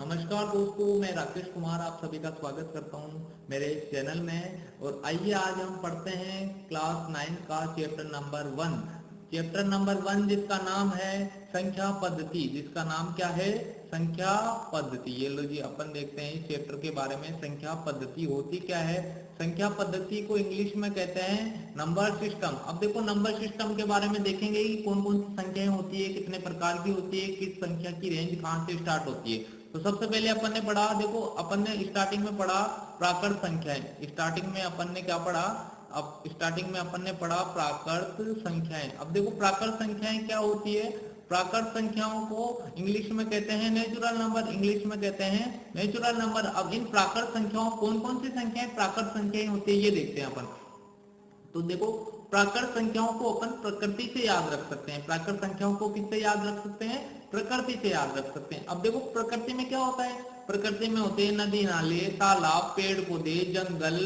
नमस्कार दोस्तों, मैं राकेश कुमार आप सभी का स्वागत करता हूं मेरे इस चैनल में। और आइए आज हम पढ़ते हैं क्लास 9 का चैप्टर नंबर 1। चैप्टर नंबर 1 जिसका नाम है संख्या पद्धति। जिसका नाम क्या है? संख्या पद्धति। ये लो जी, अपन देखते हैं इस चैप्टर के बारे में। संख्या पद्धति होती क्या है? संख्या पद्धति को इंग्लिश में कहते हैं नंबर सिस्टम। अब देखो, नंबर सिस्टम के बारे में देखेंगे कि कौन कौन सी संख्याएं होती है, कितने प्रकार की होती है, किस संख्या की रेंज कहाँ से स्टार्ट होती है। तो सबसे पहले अपन ने पढ़ा, देखो अपन ने स्टार्टिंग में पढ़ा प्राकृत संख्याएं। स्टार्टिंग में अपन ने क्या पढ़ा? अब स्टार्टिंग में अपन ने पढ़ा प्राकृत संख्याएं। अब देखो प्राकृत संख्याएं क्या होती है। प्राकृत संख्याओं को इंग्लिश में कहते हैं नेचुरल नंबर। इंग्लिश में कहते हैं नेचुरल नंबर। अब इन प्राकृत संख्याओं कौन कौन सी संख्याएं प्राकृत संख्याएं होती है ये देखते हैं अपन। तो देखो, प्राकृत संख्याओं को अपन प्रकृति से याद रख सकते हैं। प्राकृत संख्याओं को किससे याद रख सकते हैं? प्रकृति से याद रख सकते हैं। अब देखो, प्रकृति में क्या होता है? प्रकृति में होते हैं नदी नाले, तालाब, पेड़ पौधे, जंगल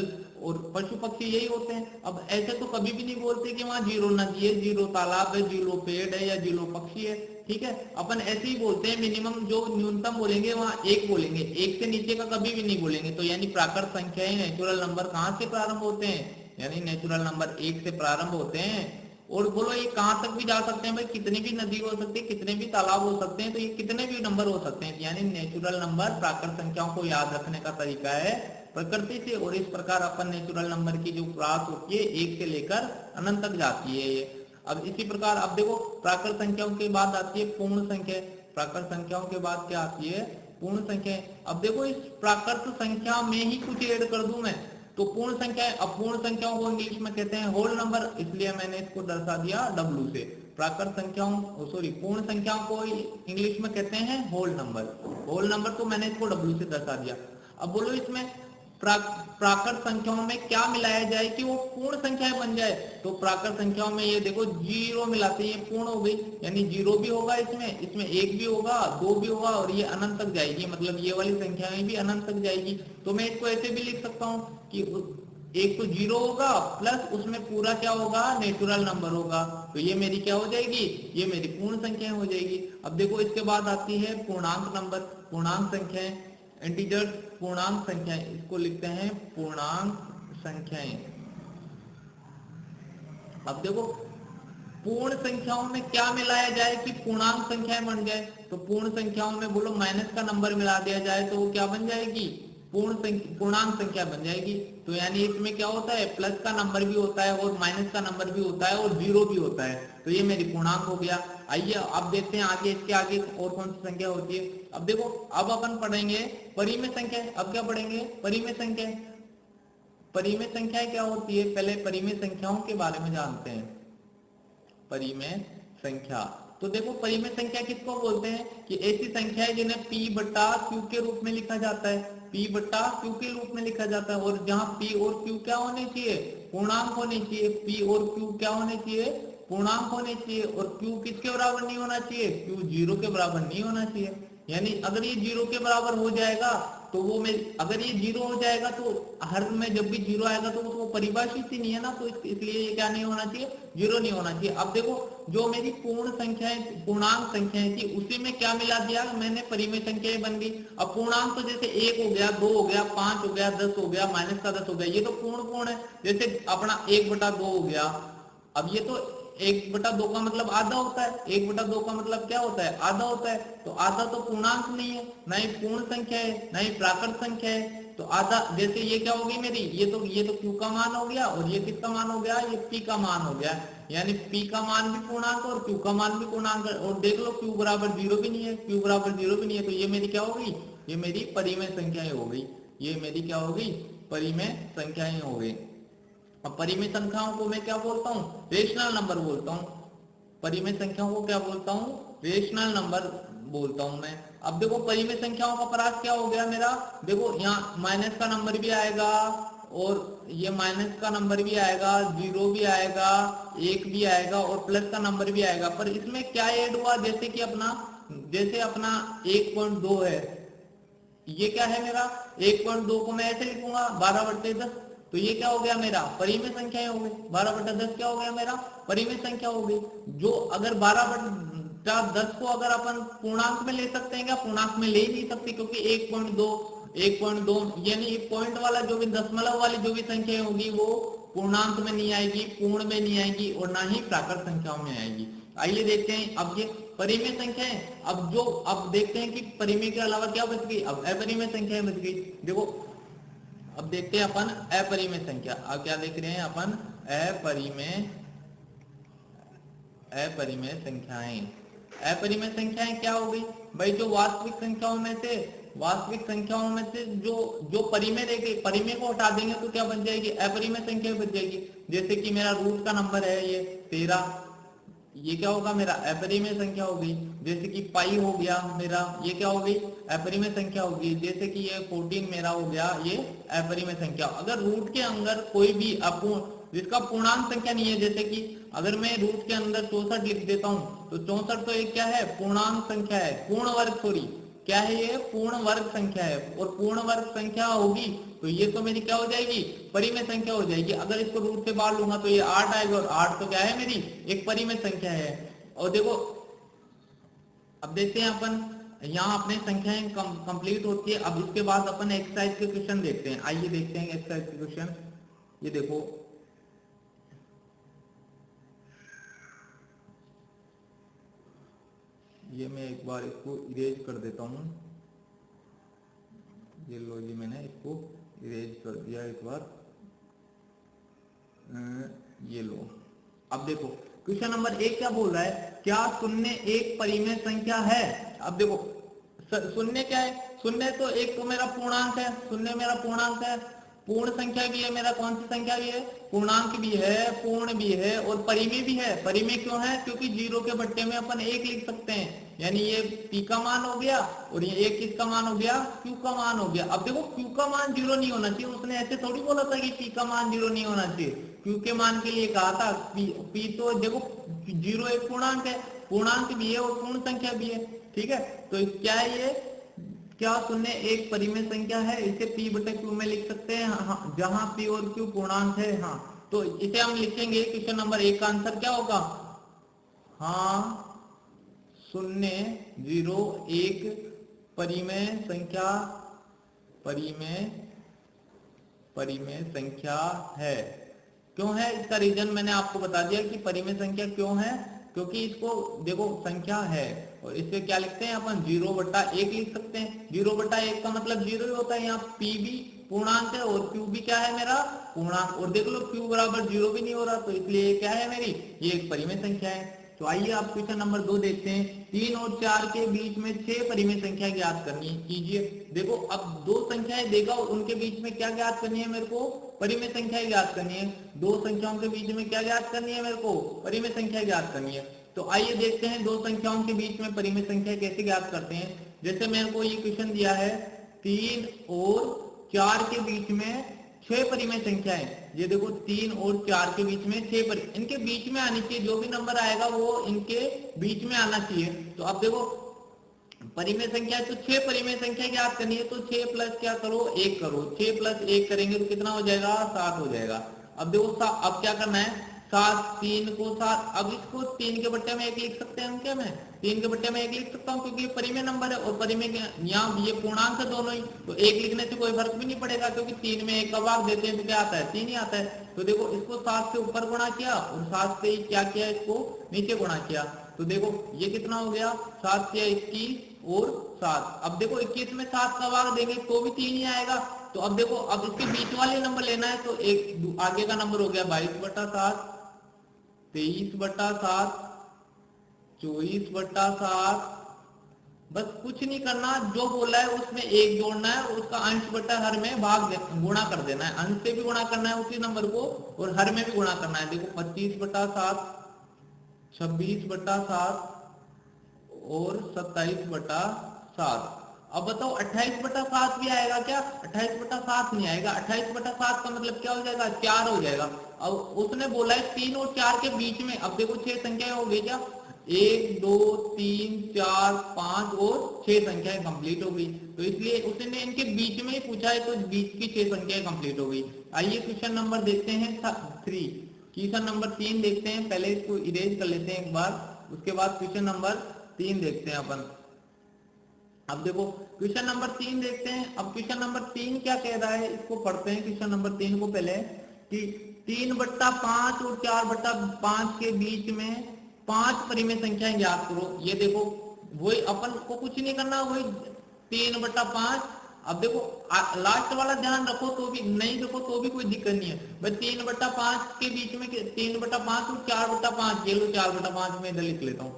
और पशु पक्षी, यही होते हैं। अब ऐसे तो कभी भी नहीं बोलते कि वहां जीरो नदी है, जीरो तालाब है, जीरो पेड़ है या जीरो पक्षी है। ठीक है, अपन ऐसे ही बोलते हैं। मिनिमम जो न्यूनतम बोलेंगे वहां एक बोलेंगे, एक से नीचे का कभी भी नहीं बोलेंगे। तो यानी प्राकृत संख्याएं नेचुरल नंबर कहाँ से प्रारंभ होते हैं? यानी नेचुरल नंबर 1 से प्रारंभ होते हैं। और बोलो ये कहां तक भी जा सकते हैं भाई? कितनी भी नदी हो सकती है, कितने भी तालाब हो सकते हैं, तो ये कितने भी नंबर हो सकते हैं। यानी नेचुरल नंबर प्राकृत संख्याओं को याद रखने का तरीका है प्रकृति से। और इस प्रकार अपन नेचुरल नंबर की जो क्लास होती है 1 से लेकर अनंत तक जाती है ये। अब इसी प्रकार अब देखो, प्राकृत संख्याओं के बाद आती है पूर्ण संख्या। प्राकृत संख्याओं के बाद क्या आती है? पूर्ण संख्या। अब देखो, इस प्राकृत संख्या में ही कुछ ऐड कर दूं मैं तो पूर्ण संख्या। अपूर्ण संख्याओं को इंग्लिश में कहते हैं होल नंबर, इसलिए मैंने इसको दर्शा दिया W से। प्राकृत संख्याओं पूर्ण संख्याओं को इंग्लिश में कहते हैं होल नंबर। होल नंबर तो मैंने इसको W से दर्शा दिया। अब बोलो, इसमें प्राकृत संख्याओं में क्या मिलाया जाए कि वो पूर्ण संख्याएं बन जाए? तो प्राकृत संख्याओं में ये देखो जीरो मिलाते हैं, पूर्ण हो गई। यानी जीरो भी होगा इसमें, इसमें एक भी होगा, दो भी होगा और ये अनंत तक जाएगी। मतलब ये वाली संख्याएं भी अनंत तक जाएगी। तो मैं इसको ऐसे भी लिख सकता हूँ कि एक तो जीरो होगा प्लस उसमें पूरा क्या होगा? नेचुरल नंबर होगा। तो ये मेरी क्या हो जाएगी? ये मेरी पूर्ण संख्याएं हो जाएगी। अब देखो, इसके बाद आती है पूर्णांक नंबर। पूर्णांक संख्याएं, इंटीजर्स, पूर्णांक संख्याएं, इसको लिखते हैं पूर्णांक संख्याएं। अब देखो, पूर्ण संख्याओं में क्या मिलाया जाए कि पूर्णांक संख्याएं बन जाए? तो पूर्ण संख्याओं में बोलो माइनस का नंबर मिला दिया जाए तो वो क्या बन जाएगी? पूर्णांक संख्या बन जाएगी। तो यानी इसमें क्या होता है? प्लस का नंबर भी होता है और माइनस का नंबर भी होता है और जीरो भी होता है। तो ये मेरी पूर्णांक हो गया। आइए अब देखते हैं आगे, इसके आगे और कौन सी संख्या होती है। अब देखो, अब अपन पढ़ेंगे परिमेय संख्या। अब क्या पढ़ेंगे? परिमेय संख्या। परिमेय संख्याएं क्या होती है? पहले परिमेय संख्याओं के बारे में जानते हैं। परिमेय संख्या, तो देखो परिमेय संख्या किसको बोलते हैं? कि ऐसी संख्या है जिन्हें P बटा Q के रूप में लिखा जाता है। P बटा Q के रूप में लिखा जाता है। और जहां P और Q क्या होने चाहिए? पूर्णांक होने चाहिए। P और Q क्या होने चाहिए? पूर्णांक होने चाहिए। और Q किसके बराबर नहीं होना चाहिए? Q जीरो के बराबर नहीं होना चाहिए। यानी अगर ये जीरो के बराबर हो जाएगा तो वो में, अगर ये जीरो हो जाएगा तो हर में जब भी जीरो आएगा तो वो परिभाषित ही नहीं है ना। तो इसलिए ये क्या नहीं होना चाहिए? जीरो नहीं होना चाहिए। अब देखो, जो मेरी पूर्ण संख्याएं, पूर्णांक संख्याएं थी उसी में क्या मिला दिया मैंने? परिमेय संख्याएं बन गई। अब पूर्णांक तो जैसे 1 हो गया, 2 हो गया, 5 हो गया, 10 हो गया, माइनस का 10 हो गया, ये तो पूर्ण है। जैसे अपना 1/2 हो गया। अब ये तो 1/2 का मतलब आधा होता है। 1/2 का मतलब क्या होता है? आधा होता है। तो आधा तो पूर्णांक नहीं है, ना ही पूर्ण संख्या है, ना ही प्राकृत संख्या है। तो आधा, जैसे ये क्या होगी मेरी? ये तो Q का मान हो गया और ये किसका मान हो गया? ये P का मान हो गया। यानी P का मान भी पूर्णांक और Q का मान भी पूर्णांक। और देख लो, Q बराबर जीरो भी नहीं है, Q बराबर जीरो भी नहीं है। तो ये मेरी क्या हो गई? ये मेरी परिमेय संख्याएं हो गई। ये मेरी क्या हो गई? परिमेय संख्याएं हो गई। अब परिमेय संख्याओं को मैं क्या बोलता हूँ? रेशनल नंबर बोलता हूँ। परिमेय संख्याओं को क्या बोलता हूँ? रेशनल नंबर बोलता हूँ मैं। अब देखो, परिमेय संख्याओं का परास क्या हो गया मेरा? देखो, यहाँ माइनस का नंबर भी आएगा और ये माइनस का नंबर भी आएगा, जीरो भी आएगा, एक भी आएगा और प्लस का नंबर भी आएगा। पर इसमें क्या ऐड हुआ? जैसे अपना 1.2 है, ये क्या है मेरा? 1.2 को मैं ऐसे लिखूंगा 12/10। तो ये क्या हो गया मेरा? परिमेय संख्या हो गई। 12/10 क्या हो गया मेरा? परिमेय संख्या हो गई। जो अगर क्या 10 को अगर अपन पूर्णांक में ले सकते हैं क्या? पूर्णांक में ले ही नहीं सकते, क्योंकि 1.2 यानी पॉइंट वाला जो भी दशमलव वाली जो भी संख्या होगी वो पूर्णांक में नहीं आएगी, पूर्ण में नहीं आएगी और ना ही प्राकृत संख्याओं में आएगी। आइए देखते हैं अब ये परिमेय संख्या है। अब देखते हैं कि परिमेय के अलावा क्या बच गई, अब अपरिमेय संख्याएं बच गई। देखो अब देखते हैं अपन अपरिमेय संख्या। अब क्या देख रहे हैं अपन? अपरिमेय संख्याएं। अपरिमेय संख्याएं क्या हो गई भाई? जो वास्तविक संख्याओं में से जो जो परिमेय रह गई, परिमेय को हटा देंगे तो क्या बन जाएगी? अपरिमेय संख्या बच जाएगी। जैसे कि मेरा रूट का नंबर है ये 13, ये क्या होगा? मेरा अपरिमेय संख्या हो गई। जैसे कि पाई हो गया मेरा, ये क्या हो गई? अपरिमेय संख्या होगी। जैसे कि ये 14 मेरा हो गया, ये अपरिमेय संख्या। अगर रूट के अंदर कोई भी अपूर्ण जिसका पूर्णांक संख्या नहीं है, जैसे कि अगर मैं रूट के अंदर 64 लिख देता हूं तो 64 तो एक क्या है? पूर्णांक संख्या है, पूर्ण वर्ग, सॉरी क्या है ये? पूर्ण वर्ग संख्या है। और पूर्ण वर्ग संख्या होगी तो ये तो मेरी क्या हो जाएगी? परिमेय संख्या हो जाएगी। अगर इसको रूट से बाहर लूंगा तो ये 8 आएगा, और 8 तो क्या है? मेरी एक परिमेय संख्या है। और देखो अब देखते हैं अपन, यहाँ अपने संख्याएं कंप्लीट होती है। अब इसके बाद अपन एक्सरसाइज के क्वेश्चन देखते हैं। आइए देखते हैं एक्सरसाइज के क्वेश्चन। ये देखो ये मैं एक बार इसको इरेज कर देता हूँ। ये लो जी, मैंने इसको इरेज कर दिया एक बार। ये लो। अब देखो क्वेश्चन नंबर 1 क्या बोल रहा है? क्या शून्य एक परिमेय संख्या है? अब देखो शून्य क्या है? शून्य तो एक तो मेरा पूर्णांक है, शून्य मेरा पूर्णांक है। पूर्ण संख्या भी है मेरा, कौन सी संख्या भी है? पूर्णांक भी है, पूर्ण भी है और परिमेय भी है। परिमेय क्यों है? क्योंकि जीरो के बट्टे में अपन 1 लिख सकते हैं, यानी ये पी का मान हो गया और ये 1 किसका मान हो गया? क्यू का मान हो गया। अब देखो क्यू का मान 0 नहीं होना चाहिए, उसने ऐसे थोड़ी बोला था कि पी का मान 0 नहीं होना चाहिए। क्यू के मान के लिए कहा था पी तो देखो 0 एक पूर्णांक है, पूर्णांक भी है और पूर्ण संख्या भी है, ठीक है। तो क्या है ये? क्या शून्य एक परिमेय संख्या है? इसे पी बटे क्यू में लिख सकते हैं, हाँ, जहां पी और क्यू पूर्णांक है। हाँ, तो इसे हम लिखेंगे। क्वेश्चन नंबर 1 का आंसर क्या होगा? हाँ, 0 0 1 परिमेय संख्या, परिमेय संख्या है। क्यों है? इसका रीजन मैंने आपको बता दिया कि परिमेय संख्या क्यों है, क्योंकि इसको देखो संख्या है और इससे क्या लिखते हैं अपन? 0/1 लिख सकते हैं। 0/1 का मतलब 0 ही होता है। यहाँ p भी पूर्णांक है और q भी क्या है? मेरा पूर्णांक। और देख लो q बराबर 0 भी नहीं हो रहा, तो इसलिए क्या है मेरी? ये एक परिमेय संख्या है। तो आइए आप क्वेश्चन नंबर 2 देखते हैं। 3 और 4 के बीच में 6 परिमेय संख्या ज्ञात करनी कीजिए। देखो अब दो संख्याएं देगा और उनके बीच में क्या ज्ञात करनी है मेरे को? परिमेय संख्या ज्ञात करनी है। दो संख्याओं के बीच में क्या ज्ञात करनी है मेरे को? परिमेय संख्या ज्ञात करनी है। तो आइए देखते हैं दो संख्याओं के बीच में परिमेय संख्या कैसे ज्ञात करते हैं। जैसे मेरे को ये क्वेश्चन दिया है 3 और 4 के बीच में 6 परिमेय संख्या है। ये देखो 3 और 4 के बीच में 6 इनके बीच में आनी चाहिए। जो भी नंबर आएगा वो इनके बीच में आना चाहिए। तो अब देखो परिमेय संख्या है तो 6 परिमेय संख्या ज्ञात करनी है। तो 6 प्लस क्या करो? 1 करो। 6 प्लस 1 करेंगे तो कितना हो जाएगा? 7 हो जाएगा। अब देखो अब क्या करना है? 7 3 को 7, अब इसको 3 के बट्टे में 1 लिख सकते हैं क्या? मैं 3 के बट्टे में 1 लिख सकता हूँ क्योंकि ये परिमेय नंबर है और परिमेय यहाँ ये पूर्णांक है दोनों ही, तो 1 लिखने से कोई फर्क भी नहीं पड़ेगा क्योंकि 3 में 1 का भाग देते हैं तो क्या आता है? 3 ही आता है। तो देखो इसको 7 से ऊपर गुणा किया और 7 से क्या किया? इसको नीचे गुणा किया। तो देखो ये कितना हो गया? 7 से 21 और 7। अब देखो 21 में 7 का भाग देंगे तो भी 3 ही आएगा। तो अब देखो अब इसके बीच वाले नंबर लेना है तो एक आगे का नंबर हो गया 22/7, 23/7, 24/7। बस कुछ नहीं करना, जो बोला है उसमें 1 जोड़ना है और उसका अंश बटा हर में भाग गुणा कर देना है। अंश से भी गुणा करना है उसी नंबर को और हर में भी गुणा करना है। देखो 25/7, 26/7 और 27/7। अब बताओ 28/7 भी आएगा क्या? 28/7 नहीं आएगा। 28/7 का मतलब क्या हो जाएगा? 4 हो जाएगा। अब उसने बोला है 3 और 4 के बीच में। अब देखो 6 संख्याएं हो गई क्या? 1 2 3 4 5 और 6 संख्याएं कंप्लीट हो गई। तो इसलिए उसने इनके बीच में ही पूछा है तो बीच की 6 संख्याएं कंप्लीट हो गई। आइए क्वेश्चन नंबर देखते हैं 3। क्वेश्चन नंबर 3 देखते हैं। पहले इसको इरेज कर लेते हैं एक बार। उसके बाद क्वेश्चन नंबर 3 देखते हैं अपन। अब देखो क्वेश्चन नंबर 3 देखते हैं। अब क्वेश्चन नंबर 3 क्या कह रहा है, इसको पढ़ते हैं क्वेश्चन नंबर 3 को पहले, कि 3/5 और 4/5 के बीच में 5 परिमेय संख्याएं ज्ञात करो। ये देखो वही अपन को कुछ नहीं करना, वही 3/5। अब देखो लास्ट वाला ध्यान रखो तो भी, नहीं देखो तो भी कोई दिक्कत नहीं है भाई। 3/5 के बीच में 3/5 और 4/5, ये लो 4/5 में इधर लिख लेता हूँ,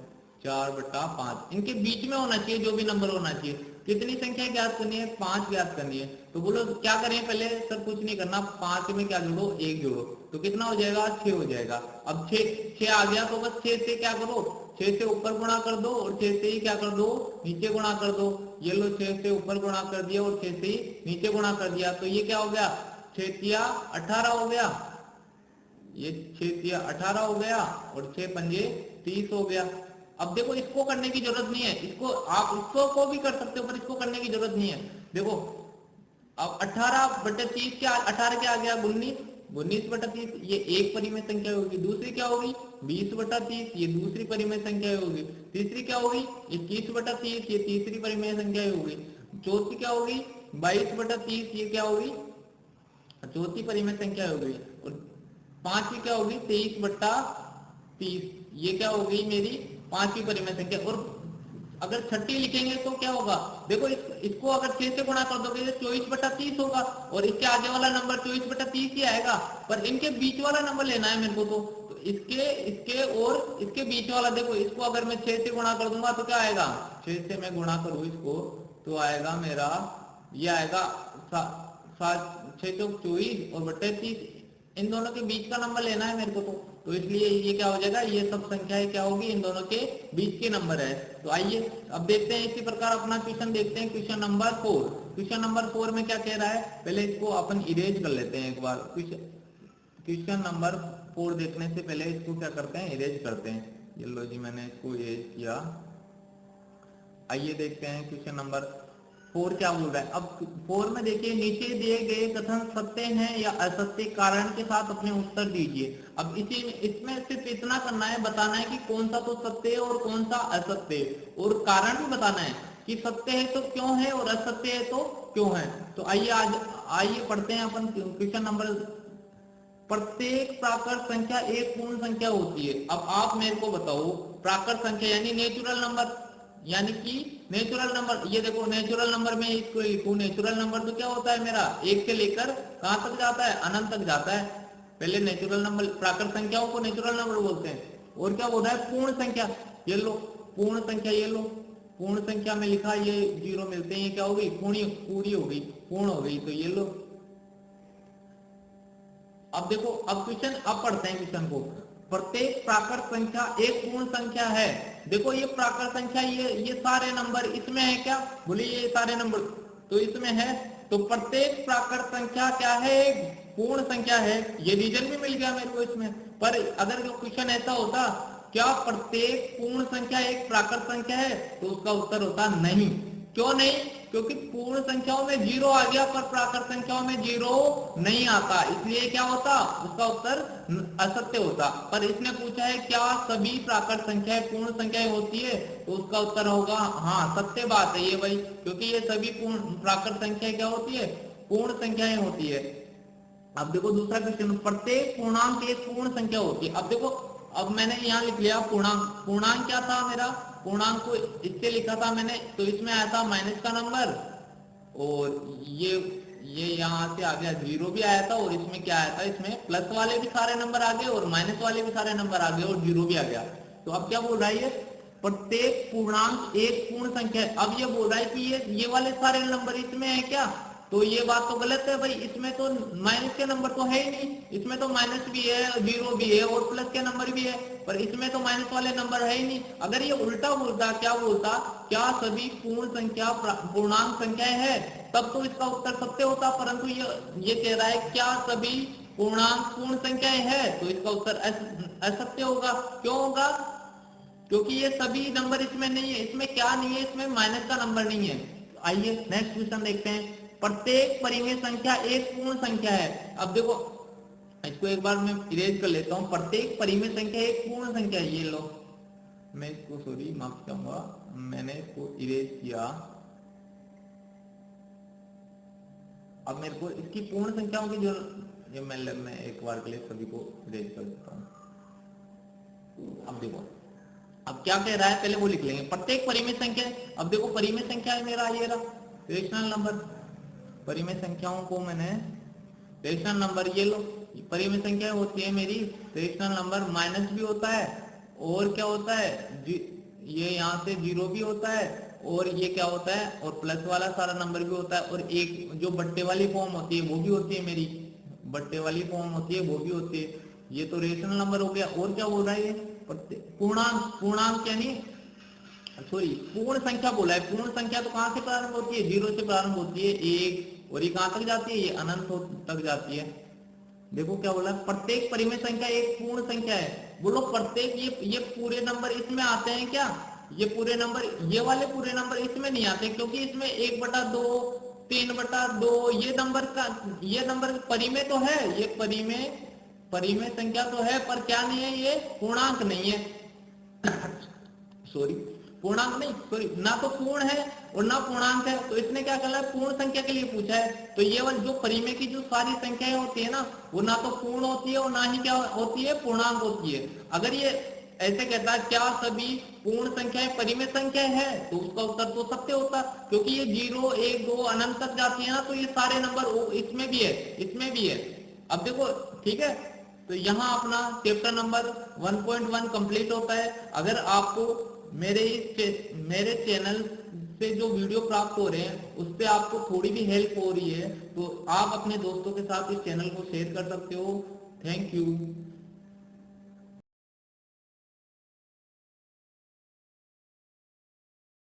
4/5 इनके बीच में होना चाहिए, जो भी नंबर होना चाहिए। कितनी संख्या ज्ञात करनी है, 5 ज्ञात करनी है। तो बोलो क्या करें, पहले सर कुछ नहीं करना, 5 में क्या जोड़ो, 1 जोड़ो, तो कितना हो जाएगा, 6 हो जाएगा। अब 6 आ गया तो बस 6 से क्या करो, 6 से ऊपर गुणा कर दो और 6 से ही क्या कर दो, नीचे गुणा कर दो। ये लो 6 से ऊपर गुणा कर दिया और 6 से ही नीचे गुणा कर दिया, तो ये क्या हो गया, 6 × 18 हो गया। ये 6 × 18 हो गया और 6 × 5 = 30 हो गया। अब देखो इसको करने की जरूरत नहीं है, इसको आप इसको को भी कर सकते हो पर इसको करने की जरूरत नहीं है। देखो अब 18/30 क्या, 18 क्या आ गया, 19, 19/30 ये एक परिमेय संख्या होगी। दूसरी क्या होगी, 20/30 ये दूसरी परिमेय संख्या होगी। तीसरी क्या होगी, 21/30 ये तीसरी परिमेय संख्या होगी। चौथी क्या होगी, 22/30 ये क्या होगी, चौथी परिमेय संख्या होगी। और पांचवी क्या होगी, 23/30 ये क्या होगी, मेरी पांचवी परिमेय संख्या। और अगर छठी लिखेंगे तो क्या होगा, देखो इसको अगर 6 से गुणा कर दोगे तो 24/30 होगा और इसके आगे वाला नंबर 24/30 ही आएगा, पर इनके बीच वाला नंबर लेना है मेरे को। तो इसके और इसके बीच वाला, देखो इसको अगर मैं 6 से गुणा कर दूंगा तो क्या आएगा, 6 से मैं गुणा करूँ इसको तो आएगा मेरा, ये आएगा 6 चौक 24 और 30, इन दोनों के बीच का नंबर लेना है मेरे को। तो इसलिए ये क्या हो जाएगा, ये सब संख्याएं क्या होगी, इन दोनों के बीच के नंबर है। तो आइए अब देखते हैं इसी प्रकार अपना क्वेश्चन देखते हैं, क्वेश्चन नंबर 4। क्वेश्चन नंबर 4 में क्या कह रहा है, पहले इसको अपन इरेज कर लेते हैं एक बार। क्वेश्चन नंबर 4 देखने से पहले इसको क्या करते हैं, इरेज करते हैं। ये लो जी मैंने इसको इरेज किया। आइए देखते हैं क्वेश्चन नंबर 4 क्या बोल रहा है। अब 4 में देखिए, नीचे दिए गए कथन सत्य हैं या असत्य, कारण के साथ अपने उत्तर दीजिए। अब इसमें सिर्फ इतना करना है, बताना है कि कौन सा तो सत्य है और कौन सा असत्य है, और कारण भी बताना है कि सत्य है तो क्यों है और असत्य है तो क्यों है। तो आइए पढ़ते हैं अपन क्वेश्चन नंबर। प्रत्येक प्राकृत संख्या एक पूर्ण संख्या होती है। अब आप मेरे को बताओ, प्राकृत संख्या यानी नेचुरल नंबर, यानी कि नेचुरल नंबर, ये देखो नेचुरल नंबर में इसको लिखूं, नेचुरल नंबर तो क्या होता है मेरा, 1 से लेकर कहां तक जाता है, अनंत तक जाता है। पहले नेचुरल नंबर, प्राकृत संख्याओं को नेचुरल नंबर बोलते हैं। और क्या बोल रहा है, पूर्ण संख्या, ये लो पूर्ण संख्या, ये लो पूर्ण संख्या में लिखा, ये 0 मिलते हैं, ये क्या हो गई, पूरी हो गई, पूर्ण हो गई। तो ये लो, अब देखो अब क्वेश्चन, अब पढ़ते हैं क्वेश्चन को। प्रत्येक प्राकृत संख्या एक पूर्ण संख्या है। देखो ये प्राकृत संख्या, ये सारे नंबर इसमें है क्या, बोलिए ये सारे नंबर तो इसमें है। तो प्रत्येक प्राकृत संख्या क्या है, एक पूर्ण संख्या है। ये रीजन भी मिल गया मेरे को इसमें। पर अगर जो क्वेश्चन ऐसा होता, क्या प्रत्येक पूर्ण संख्या एक प्राकृत संख्या है, तो उसका उत्तर होता नहीं। क्यों नहीं, क्योंकि पूर्ण संख्याओं में 0 आ गया पर प्राकृत संख्याओं में 0 नहीं आता, इसलिए क्या होता, उसका उत्तर असत्य होता। पर इसने पूछा है क्या सभी प्राकृत संख्याएं पूर्ण संख्याएं होती है, तो उसका उत्तर होगा हाँ, सत्य बात है ये भाई, क्योंकि ये सभी पूर्ण प्राकृत संख्याएं क्या होती है, पूर्ण संख्याएं होती है। अब देखो दूसरा क्वेश्चन, प्रत्येक पूर्णांक एक पूर्ण संख्या होती है। अब देखो, अब मैंने यहाँ लिख लिया पूर्णांक। पूर्णांक क्या था मेरा, पूर्णांक को इससे लिखा था मैंने, तो इसमें आया था माइनस का नंबर, और ये यहाँ से आ गया 0 भी आया था, और इसमें क्या आया था, इसमें प्लस वाले भी सारे नंबर आ गए और माइनस वाले भी सारे नंबर आ गए और 0 भी आ गया। तो अब क्या बोल रहा है, ये प्रत्येक पूर्णांक एक पूर्ण संख्या है। अब ये बोल रहा है कि ये वाले सारे नंबर इसमें है क्या, तो ये बात तो गलत है भाई, इसमें तो माइनस के नंबर तो है ही नहीं, इसमें तो माइनस भी है, 0 भी है और प्लस के नंबर भी है, पर इसमें तो माइनस वाले नंबर है ही नहीं। अगर ये उल्टा बोलता, क्या बोलता, क्या सभी पूर्ण संख्या पूर्णांक संख्याएं हैं, तब तो इसका उत्तर सत्य होता। परंतु ये कह रहा है क्या सभी पूर्णांक पूर्ण संख्याएं हैं, तो इसका उत्तर असत्य होगा। क्यों होगा, क्योंकि ये सभी नंबर इसमें नहीं है। इसमें क्या नहीं है, इसमें माइनस का नंबर नहीं है। आइए नेक्स्ट क्वेश्चन देखते हैं। प्रत्येक परिमेय संख्या एक पूर्ण संख्या है। अब देखो इसको एक बार मैं इरेज कर लेता हूं। प्रत्येक परिमेय संख्या एक पूर्ण संख्या है, ये लो मैं इसको सॉरी माफ चाहूंगा, मैंने इसको इरेज किया। अब मेरे को इसकी पूर्ण संख्याओं की जो ये मैं एक बार के लिए सभी को इरेज कर देता हूँ। अब देखो अब क्या कह रहा है, पहले वो लिख लेंगे। प्रत्येक परिमेय संख्या, अब देखो परिमेय संख्या है मेरा ये रहा रेशनल नंबर। परिमेय संख्याओं को मैंने रेशनल नंबर, ये लो परिमेय संख्या होती है मेरी रेशनल नंबर। माइनस भी होता है और क्या होता है ये यहाँ से जीरो भी होता है और ये क्या होता है और प्लस वाला सारा नंबर भी होता है। और एक जो बट्टे वाली फॉर्म होती है वो भी होती है मेरी, बट्टे वाली फॉर्म होती है वो भी होती है। ये तो रेशनल नंबर हो गया। और क्या बोल रहा है ये पूर्णांक, पूर्णांक यानी सॉरी पूर्ण संख्या बोला है। पूर्ण संख्या तो कहां से प्रारंभ होती है, जीरो से प्रारंभ होती है एक, और ये कहां तक जाती है, ये अनंत तक जाती है। देखो क्या बोला, प्रत्येक परिमेय संख्या एक पूर्ण संख्या है। बोलो प्रत्येक, ये पूरे नंबर इसमें आते हैं क्या, ये पूरे नंबर, ये वाले पूरे नंबर इसमें नहीं आते क्योंकि इसमें 1/2 3/2 ये नंबर परिमेय तो है, ये परिमेय संख्या तो है पर क्या नहीं है, ये पूर्णांक नहीं है। सॉरी पूर्णांक नहीं, सॉरी ना तो पूर्ण है और ना पूर्णांक है। तो इसने क्या करना है, पूर्ण संख्या के लिए पूछा है। तो ये वाली जो परिमेय की जो सारी संख्याएं होती है ना, वो ना तो पूर्ण होती है और ना ही क्या होती है, पूर्णांक होती है। अगर ये ऐसे कहता है क्या सभी पूर्ण संख्याएं परिमेय संख्या है, तो उसका उत्तर तो सत्य होता, क्योंकि ये 0 1 2 अनंत तक जाती है ना, तो ये सारे नंबर इसमें भी है, इसमें भी है। अब देखो ठीक है, तो यहाँ अपना चैप्टर नंबर 1.1 कंप्लीट होता है। अगर आपको मेरे चैनल से जो वीडियो प्राप्त हो रहे हैं उससे आपको थोड़ी भी हेल्प हो रही है तो आप अपने दोस्तों के साथ इस चैनल को शेयर कर सकते हो। Thank you.